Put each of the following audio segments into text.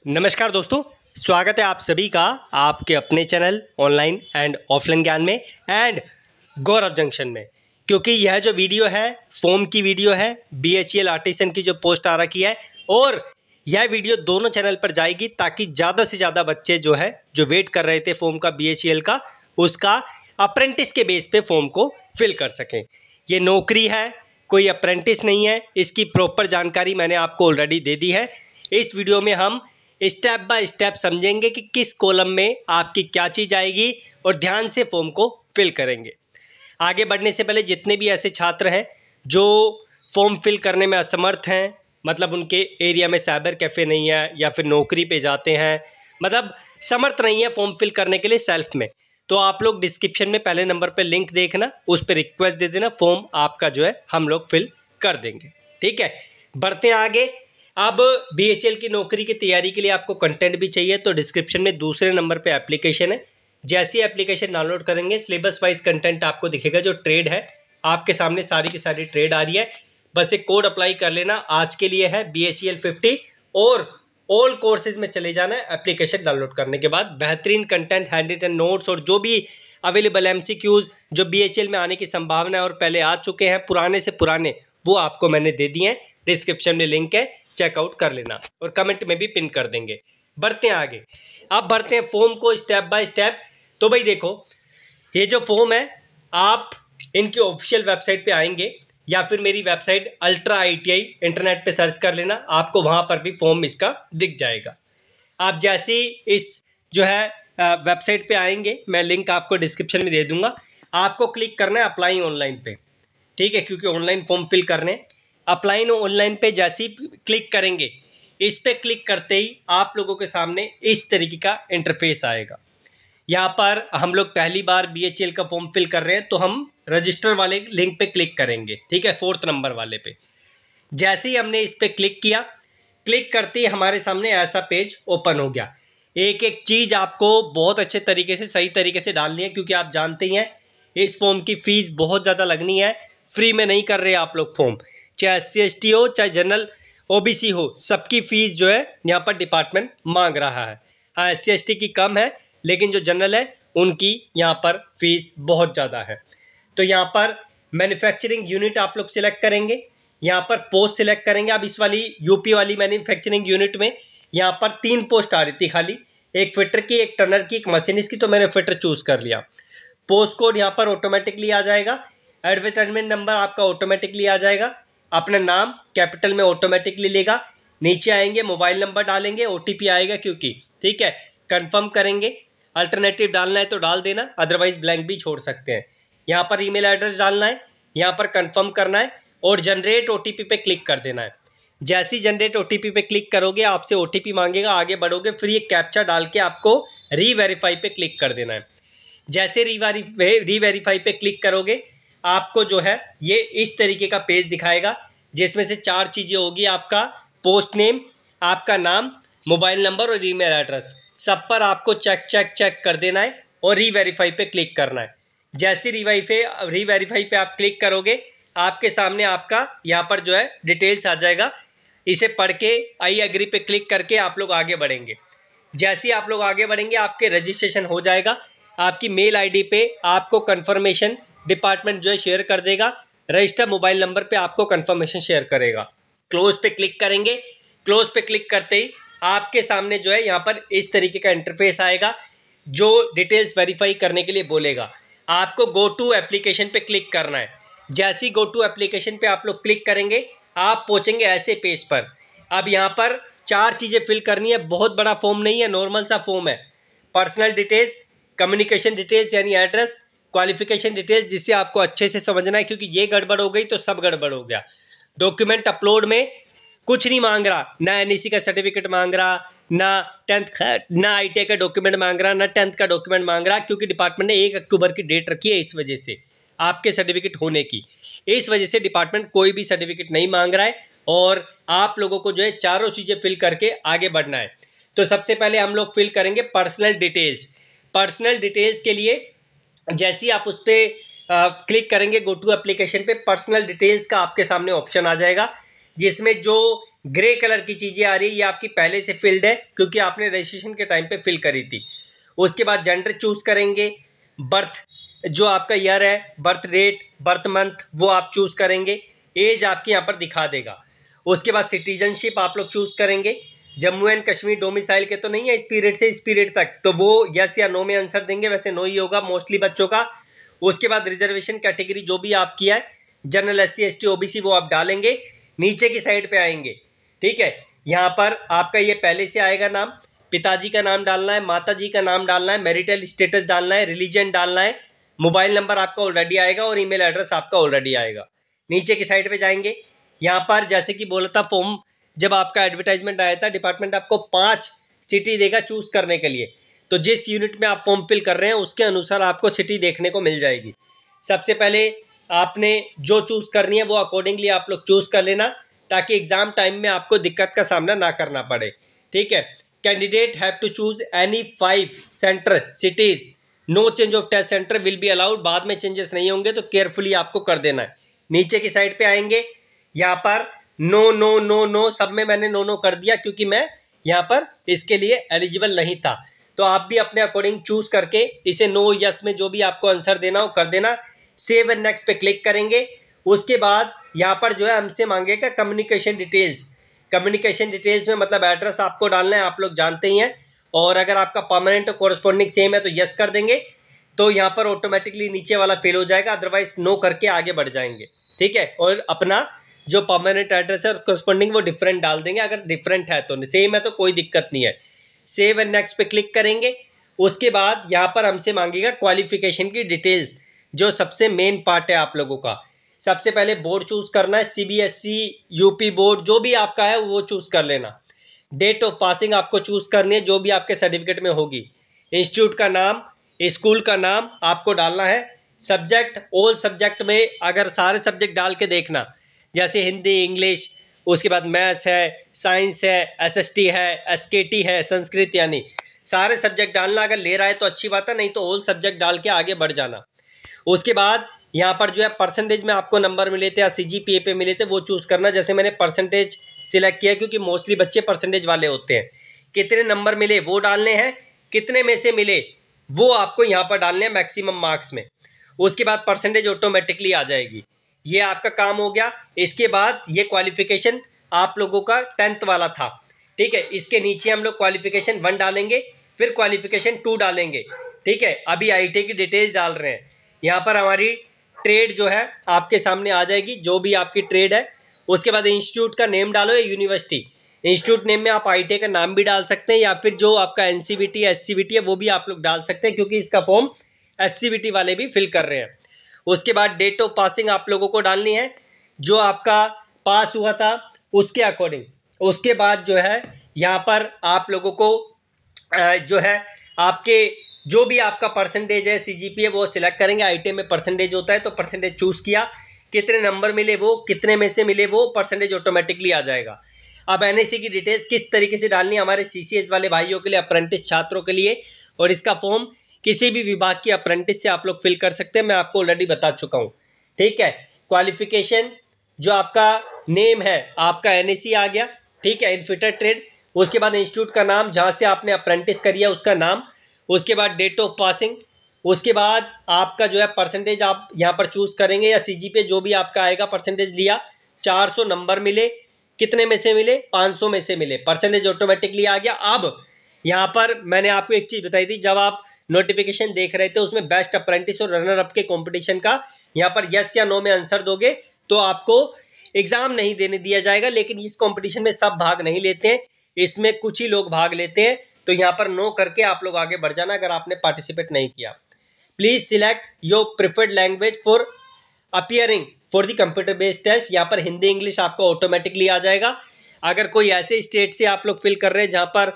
नमस्कार दोस्तों, स्वागत है आप सभी का आपके अपने चैनल ऑनलाइन एंड ऑफलाइन ज्ञान में एंड गौरव जंक्शन में। क्योंकि यह जो वीडियो है फॉर्म की वीडियो है, BHEL आर्टिसन की जो पोस्ट आ रखी है और यह वीडियो दोनों चैनल पर जाएगी ताकि ज़्यादा से ज़्यादा बच्चे जो वेट कर रहे थे फॉर्म का BHEL का, उसका अप्रेंटिस के बेस पे फॉर्म को फिल कर सकें। ये नौकरी है, कोई अप्रेंटिस नहीं है। इसकी प्रॉपर जानकारी मैंने आपको ऑलरेडी दे दी है। इस वीडियो में हम स्टेप बाय स्टेप समझेंगे कि किस कॉलम में आपकी क्या चीज़ आएगी और ध्यान से फॉर्म को फिल करेंगे। आगे बढ़ने से पहले जितने भी ऐसे छात्र हैं जो फॉर्म फिल करने में असमर्थ हैं, मतलब उनके एरिया में साइबर कैफ़े नहीं है या फिर नौकरी पे जाते हैं, मतलब समर्थ नहीं है फॉर्म फिल करने के लिए सेल्फ में, तो आप लोग डिस्क्रिप्शन में पहले नंबर पर लिंक देखना, उस पर रिक्वेस्ट दे देना, फॉर्म आपका हम लोग फिल कर देंगे। ठीक है, बढ़ते हैं आगे। अब BHEL की नौकरी की तैयारी के लिए आपको कंटेंट भी चाहिए, तो डिस्क्रिप्शन में दूसरे नंबर पे एप्लीकेशन है। जैसे ही एप्लीकेशन डाउनलोड करेंगे सिलेबस वाइज कंटेंट आपको दिखेगा। जो ट्रेड है आपके सामने सारी की सारी ट्रेड आ रही है, बस एक कोड अप्लाई कर लेना। आज के लिए है BHEL 50 और ऑल कोर्सेज में चले जाना है एप्लीकेशन डाउनलोड करने के बाद। बेहतरीन कंटेंट, हैंड रिटन नोट्स और जो भी अवेलेबल MCQs जो BHEL में आने की संभावना है और पहले आ चुके हैं पुराने से पुराने, वो आपको मैंने दे दिए हैं। डिस्क्रिप्शन में लिंक है, चेकआउट कर लेना और कमेंट में भी पिन कर देंगे। बढ़ते हैं आगे। अब बढ़ते हैं फॉर्म को स्टेप बाय स्टेप। तो भाई देखो, ये जो फॉर्म है आप इनकी ऑफिशियल वेबसाइट पे आएंगे या फिर मेरी वेबसाइट अल्ट्रा ITI इंटरनेट पे सर्च कर लेना, आपको वहां पर भी फॉर्म इसका दिख जाएगा। आप जैसे इस वेबसाइट पे आएंगे, मैं लिंक आपको डिस्क्रिप्शन में दे दूंगा, आपको क्लिक करना है अप्लाई ऑनलाइन पे। ठीक है, क्योंकि ऑनलाइन फॉर्म फिल करने। अप्लाई ऑनलाइन पे जैसे ही क्लिक करेंगे, इस पे क्लिक करते ही आप लोगों के सामने इस तरीके का इंटरफेस आएगा। यहाँ पर हम लोग पहली बार BHEL का फॉर्म फिल कर रहे हैं तो हम रजिस्टर वाले लिंक पे क्लिक करेंगे। ठीक है, 4th नंबर वाले पे। जैसे ही हमने इस पे क्लिक किया, क्लिक करते ही हमारे सामने ऐसा पेज ओपन हो गया। एक एक चीज़ आपको बहुत अच्छे तरीके से सही तरीके से डालनी है, क्योंकि आप जानते ही हैं इस फॉर्म की फ़ीस बहुत ज़्यादा लगनी है। फ्री में नहीं कर रहे आप लोग फॉर्म, चाहे SC ST हो चाहे जनरल OBC हो, सबकी फ़ीस यहाँ पर डिपार्टमेंट मांग रहा है। हाँ, SC ST की कम है, लेकिन जो जनरल है उनकी यहाँ पर फ़ीस बहुत ज़्यादा है। तो यहाँ पर मैन्युफैक्चरिंग यूनिट आप लोग सिलेक्ट करेंगे, यहाँ पर पोस्ट सिलेक्ट करेंगे। अब इस वाली UP वाली मैन्युफैक्चरिंग यूनिट में यहाँ पर 3 पोस्ट आ रही थी खाली, एक फिटर की, एक टनर की, एक मशीनिस्ट की, तो मैंने फिटर चूज़ कर लिया। पोस्ट कोड यहाँ पर ऑटोमेटिकली आ जाएगा, एडवर्टाइजमेंट नंबर आपका ऑटोमेटिकली आ जाएगा, अपना नाम कैपिटल में ऑटोमेटिकली लेगा। नीचे आएंगे, मोबाइल नंबर डालेंगे, OTP आएगा क्योंकि, ठीक है, कंफर्म करेंगे। अल्टरनेटिव डालना है तो डाल देना, अदरवाइज ब्लैंक भी छोड़ सकते हैं। यहाँ पर ईमेल एड्रेस डालना है, यहाँ पर कंफर्म करना है और जनरेट OTP पे क्लिक कर देना है। जैसे ही जनरेट OTP पे क्लिक करोगे आपसे OTP मांगेगा, आगे बढ़ोगे, फिर ये कैप्चा डाल के आपको रीवेरीफाई पे क्लिक कर देना है। जैसे रीवेरीफाई पे क्लिक करोगे आपको ये इस तरीके का पेज दिखाएगा, जिसमें से 4 चीज़ें होगी। आपका पोस्ट नेम, आपका नाम, मोबाइल नंबर और ईमेल एड्रेस, सब पर आपको चेक कर देना है और रीवेरीफाई पे क्लिक करना है। जैसे रीवेरीफाई पे आप क्लिक करोगे आपके सामने आपका यहाँ पर डिटेल्स आ जाएगा। इसे पढ़ के आई एग्री पे क्लिक करके आप लोग आगे बढ़ेंगे। जैसे ही आप लोग आगे बढ़ेंगे आपके रजिस्ट्रेशन हो जाएगा। आपकी मेल ID पे आपको कन्फर्मेशन डिपार्टमेंट शेयर कर देगा, रजिस्टर मोबाइल नंबर पे आपको कंफर्मेशन शेयर करेगा। क्लोज पे क्लिक करेंगे, क्लोज पे क्लिक करते ही आपके सामने यहाँ पर इस तरीके का इंटरफेस आएगा, जो डिटेल्स वेरीफाई करने के लिए बोलेगा। आपको गो टू एप्लीकेशन पे क्लिक करना है। जैसे ही गो टू एप्लीकेशन पे आप लोग क्लिक करेंगे आप पहुँचेंगे ऐसे पेज पर। अब यहाँ पर 4 चीज़ें फिल करनी है, बहुत बड़ा फॉर्म नहीं है, नॉर्मल सा फॉर्म है। पर्सनल डिटेल्स, कम्युनिकेशन डिटेल्स यानी एड्रेस, क्वालिफिकेशन डिटेल्स, जिससे आपको अच्छे से समझना है, क्योंकि ये गड़बड़ हो गई तो सब गड़बड़ हो गया। डॉक्यूमेंट अपलोड में कुछ नहीं मांग रहा, ना NEC का सर्टिफिकेट मांग रहा, ना ITI का डॉक्यूमेंट मांग रहा, ना 10th का डॉक्यूमेंट मांग रहा, क्योंकि डिपार्टमेंट ने 1 अक्टूबर की डेट रखी है इस वजह से आपके सर्टिफिकेट होने की। इस वजह से डिपार्टमेंट कोई भी सर्टिफिकेट नहीं मांग रहा है और आप लोगों को चारों चीज़ें फिल करके आगे बढ़ना है। तो सबसे पहले हम लोग फिल करेंगे पर्सनल डिटेल्स। पर्सनल डिटेल्स के लिए जैसे ही आप उस पर क्लिक करेंगे गो टू एप्लीकेशन पे, पर्सनल डिटेल्स का आपके सामने ऑप्शन आ जाएगा, जिसमें जो ग्रे कलर की चीज़ें आ रही है, ये आपकी पहले से फिल्ड है क्योंकि आपने रजिस्ट्रेशन के टाइम पे फिल करी थी। उसके बाद जेंडर चूज़ करेंगे, बर्थ जो आपका ईयर है, बर्थ डेट, बर्थ मंथ वो आप चूज़ करेंगे, एज आपकी यहाँ पर दिखा देगा। उसके बाद सिटीजनशिप आप लोग चूज़ करेंगे। जम्मू एंड कश्मीर डोमिसाइल के तो नहीं है इस पीरियड से इस पीरियड तक, तो वो यस या नो में आंसर देंगे, वैसे नो ही होगा मोस्टली बच्चों का। उसके बाद रिजर्वेशन कैटेगरी जो भी आपकी है, जनरल, SC ST OBC वो आप डालेंगे। नीचे की साइड पे आएंगे, ठीक है, यहाँ पर आपका ये पहले से आएगा नाम, पिताजी का नाम डालना है, माता जी का नाम डालना है, मैरिटल स्टेटस डालना है, रिलीजन डालना है, मोबाइल नंबर आपका ऑलरेडी आएगा और ईमेल एड्रेस आपका ऑलरेडी आएगा। नीचे की साइड पे जाएंगे, यहाँ पर जैसे कि बोला था फॉर्म जब आपका एडवर्टाइजमेंट आया था, डिपार्टमेंट आपको 5 सिटी देगा चूज करने के लिए, तो जिस यूनिट में आप फॉर्म फिल कर रहे हैं उसके अनुसार आपको सिटी देखने को मिल जाएगी। सबसे पहले आपने जो चूज करनी है वो अकॉर्डिंगली आप लोग चूज कर लेना, ताकि एग्जाम टाइम में आपको दिक्कत का सामना ना करना पड़े, ठीक है। Candidate have to choose any 5 centre cities, no change of test centre will be allowed, बाद में चेंजेस नहीं होंगे तो केयरफुली आपको कर देना है। नीचे की साइड पे आएंगे, यहाँ पर नो नो नो नो सब में मैंने नो नो कर दिया क्योंकि मैं यहाँ पर इसके लिए एलिजिबल नहीं था, तो आप भी अपने अकॉर्डिंग चूज करके इसे नो यस में जो भी आपको आंसर देना हो कर देना। सेव एंड नेक्स्ट पे क्लिक करेंगे। उसके बाद यहाँ पर जो है हमसे मांगेगा कम्युनिकेशन डिटेल्स। कम्युनिकेशन डिटेल्स में मतलब एड्रेस आपको डालना है, आप लोग जानते ही हैं, और अगर आपका परमानेंट और कॉरेस्पॉन्डिंग सेम है तो यस कर देंगे, तो यहाँ पर ऑटोमेटिकली नीचे वाला फिल हो जाएगा, अदरवाइज नो करके आगे बढ़ जाएंगे, ठीक है। और अपना जो परमानेंट एड्रेस है और कॉरेस्पॉन्डिंग वो डिफरेंट डाल देंगे, अगर डिफरेंट है तो, सेम है तो कोई दिक्कत नहीं है। सेव एंड नेक्स्ट पे क्लिक करेंगे। उसके बाद यहाँ पर हमसे मांगेगा क्वालिफिकेशन की डिटेल्स, जो सबसे मेन पार्ट है आप लोगों का। सबसे पहले बोर्ड चूज करना है, CBSE UP बोर्ड जो भी आपका है वो चूज कर लेना। डेट ऑफ पासिंग आपको चूज करनी है जो भी आपके सर्टिफिकेट में होगी। इंस्टीट्यूट का नाम, स्कूल का नाम आपको डालना है। सब्जेक्ट, ऑल सब्जेक्ट में अगर सारे सब्जेक्ट डाल के देखना, जैसे हिंदी, इंग्लिश, उसके बाद मैथ्स है, साइंस है, SST है, SKT है, संस्कृत, यानी सारे सब्जेक्ट डालना। अगर ले रहा है तो अच्छी बात है, नहीं तो ऑल सब्जेक्ट डाल के आगे बढ़ जाना। उसके बाद यहाँ पर जो है परसेंटेज में आपको नंबर मिले थे या CGPA पे मिले थे वो चूज़ करना। जैसे मैंने परसेंटेज सिलेक्ट किया क्योंकि मोस्टली बच्चे परसेंटेज वाले होते हैं। कितने नंबर मिले वो डालने हैं, कितने में से मिले वो आपको यहाँ पर डालने हैं मैक्सिमम मार्क्स में। उसके बाद परसेंटेज ऑटोमेटिकली आ जाएगी। ये आपका काम हो गया। इसके बाद ये क्वालिफिकेशन आप लोगों का 10th वाला था, ठीक है। इसके नीचे हम लोग क्वालिफिकेशन 1 डालेंगे, फिर क्वालिफिकेशन 2 डालेंगे, ठीक है। अभी IIT की डिटेल्स डाल रहे हैं। यहाँ पर हमारी ट्रेड जो है आपके सामने आ जाएगी, जो भी आपकी ट्रेड है। उसके बाद इंस्टीट्यूट का नेम डालो या यूनिवर्सिटी। इंस्टीट्यूट नेम में आप IIT का नाम भी डाल सकते हैं, या फिर जो आपका NCVT या SCVT है वो भी आप लोग डाल सकते हैं, क्योंकि इसका फॉर्म SCVT वाले भी फिल कर रहे हैं। उसके बाद डेट ऑफ पासिंग आप लोगों को डालनी है, जो आपका पास हुआ था उसके अकॉर्डिंग। उसके बाद जो है यहाँ पर आप लोगों को जो है आपके जो भी आपका परसेंटेज है CGPA वो सिलेक्ट करेंगे। IIT में परसेंटेज होता है तो परसेंटेज चूज़ किया, कितने नंबर मिले वो, कितने में से मिले वो, परसेंटेज ऑटोमेटिकली आ जाएगा। अब NIC की डिटेल्स किस तरीके से डालनी है हमारे CCS वाले भाइयों के लिए, अप्रेंटिस छात्रों के लिए, और इसका फॉर्म किसी भी विभाग की अप्रेंटिस से आप लोग फिल कर सकते हैं, मैं आपको ऑलरेडी बता चुका हूँ, ठीक है। क्वालिफिकेशन जो आपका नेम है आपका NIC आ गया, ठीक है, इनफिटर ट्रेड। उसके बाद इंस्टीट्यूट का नाम जहाँ से आपने अप्रेंटिस करी है उसका नाम। उसके बाद डेट ऑफ पासिंग। उसके बाद आपका जो है परसेंटेज आप यहाँ पर चूज़ करेंगे, या CGPA जो भी आपका आएगा। परसेंटेज लिया, 400 नंबर मिले, कितने में से मिले, 500 में से मिले, परसेंटेज ऑटोमेटिकली आ गया। अब यहाँ पर मैंने आपको एक चीज़ बताई थी, जब आप नोटिफिकेशन देख रहे थे उसमें बेस्ट अप्रेंटिस और रनर अप के कंपटीशन का यहाँ पर यस या नो में आंसर दोगे तो आपको एग्ज़ाम नहीं देने दिया जाएगा। लेकिन इस कंपटीशन में सब भाग नहीं लेते हैं, इसमें कुछ ही लोग भाग लेते हैं, तो यहाँ पर नो करके आप लोग आगे बढ़ जाना अगर आपने पार्टिसिपेट नहीं किया। Please select your preferred language for appearing for the computer based test. यहाँ पर हिंदी इंग्लिश आपको ऑटोमेटिकली आ जाएगा। अगर कोई ऐसे स्टेट से आप लोग फिल कर रहे हैं जहाँ पर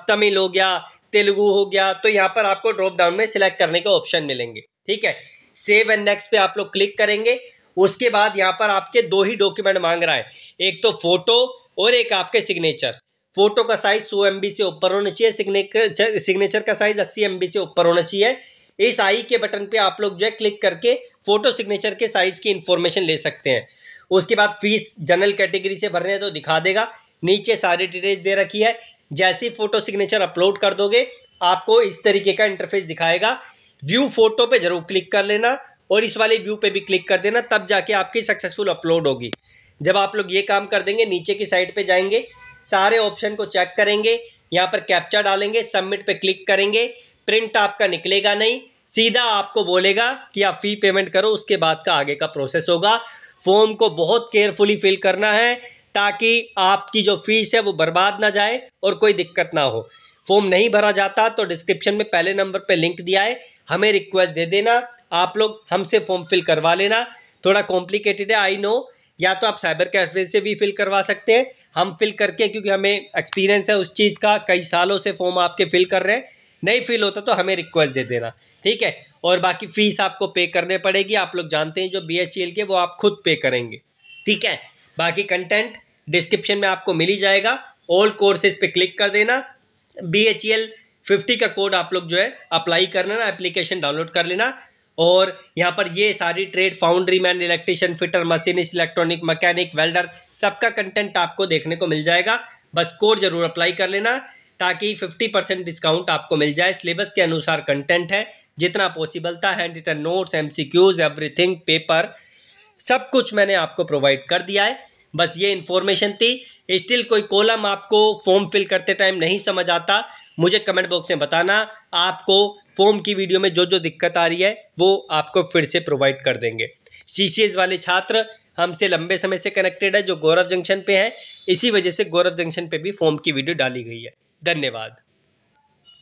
तमिल हो गया, तेलुगु हो गया, तो यहाँ पर आपको ड्रॉप डाउन में सिलेक्ट करने के ऑप्शन मिलेंगे, ठीक है। सेव एंड नेक्स्ट पे आप लोग क्लिक करेंगे। उसके बाद यहाँ पर आपके 2 ही डॉक्यूमेंट मांग रहा है, एक तो फोटो और एक आपके सिग्नेचर। फोटो का साइज 100 MB से ऊपर होना चाहिए, सिग्नेचर का साइज 80 MB से ऊपर होना चाहिए। इस आई के बटन पे आप लोग जो है क्लिक करके फोटो सिग्नेचर के साइज की इंफॉर्मेशन ले सकते हैं। उसके बाद फीस जनरल कैटेगरी से भरने हैं तो दिखा देगा, नीचे सारी डिटेल्स दे रखी है। जैसे ही फोटो सिग्नेचर अपलोड कर दोगे आपको इस तरीके का इंटरफेस दिखाएगा। व्यू फोटो पे जरूर क्लिक कर लेना और इस वाले व्यू पे भी क्लिक कर देना, तब जाके आपकी सक्सेसफुल अपलोड होगी। जब आप लोग ये काम कर देंगे नीचे की साइड पे जाएंगे, सारे ऑप्शन को चेक करेंगे, यहाँ पर कैप्चा डालेंगे, सबमिट पे क्लिक करेंगे, प्रिंट आपका निकलेगा नहीं, सीधा आपको बोलेगा कि आप फी पेमेंट करो, उसके बाद का आगे का प्रोसेस होगा। फॉर्म को बहुत केयरफुली फिल करना है ताकि आपकी जो फीस है वो बर्बाद ना जाए और कोई दिक्कत ना हो। फॉर्म नहीं भरा जाता तो डिस्क्रिप्शन में पहले नंबर पे लिंक दिया है, हमें रिक्वेस्ट दे देना, आप लोग हमसे फॉर्म फिल करवा लेना। थोड़ा कॉम्प्लिकेटेड है आई नो, या तो आप साइबर कैफे से भी फिल करवा सकते हैं, हम फिल करके, क्योंकि हमें एक्सपीरियंस है उस चीज़ का, कई सालों से फॉर्म आपके फिल कर रहे हैं। नहीं फिल होता तो हमें रिक्वेस्ट दे देना, ठीक है। और बाकी फीस आपको पे करने पड़ेगी, आप लोग जानते हैं जो BHEL के वो आप खुद पे करेंगे, ठीक है। बाकी कंटेंट डिस्क्रिप्शन में आपको मिल ही जाएगा, ऑल कोर्सेज पे क्लिक कर देना। BHEL 50 का कोड आप लोग जो है अप्लाई कर लेना, एप्लीकेशन डाउनलोड कर लेना। और यहाँ पर ये सारी trade, foundry man, electrician, fitter, machinist, electronic, mechanic, welder, सबका कंटेंट आपको देखने को मिल जाएगा। बस कोड जरूर अप्लाई कर लेना ताकि 50% डिस्काउंट आपको मिल जाए। सिलेबस के अनुसार कंटेंट है, जितना पॉसिबल था, hand written notes, MCQs, everything, paper, सब कुछ मैंने आपको प्रोवाइड कर दिया है। बस ये इन्फॉर्मेशन थी। स्टिल कोई कॉलम आपको फॉर्म फिल करते टाइम नहीं समझ आता, मुझे कमेंट बॉक्स में बताना, आपको फॉर्म की वीडियो में जो जो दिक्कत आ रही है वो आपको फिर से प्रोवाइड कर देंगे। CCS वाले छात्र हमसे लंबे समय से कनेक्टेड है, जो गौरव जंक्शन पे है, इसी वजह से गौरव जंक्शन पे भी फॉर्म की वीडियो डाली गई है। धन्यवाद।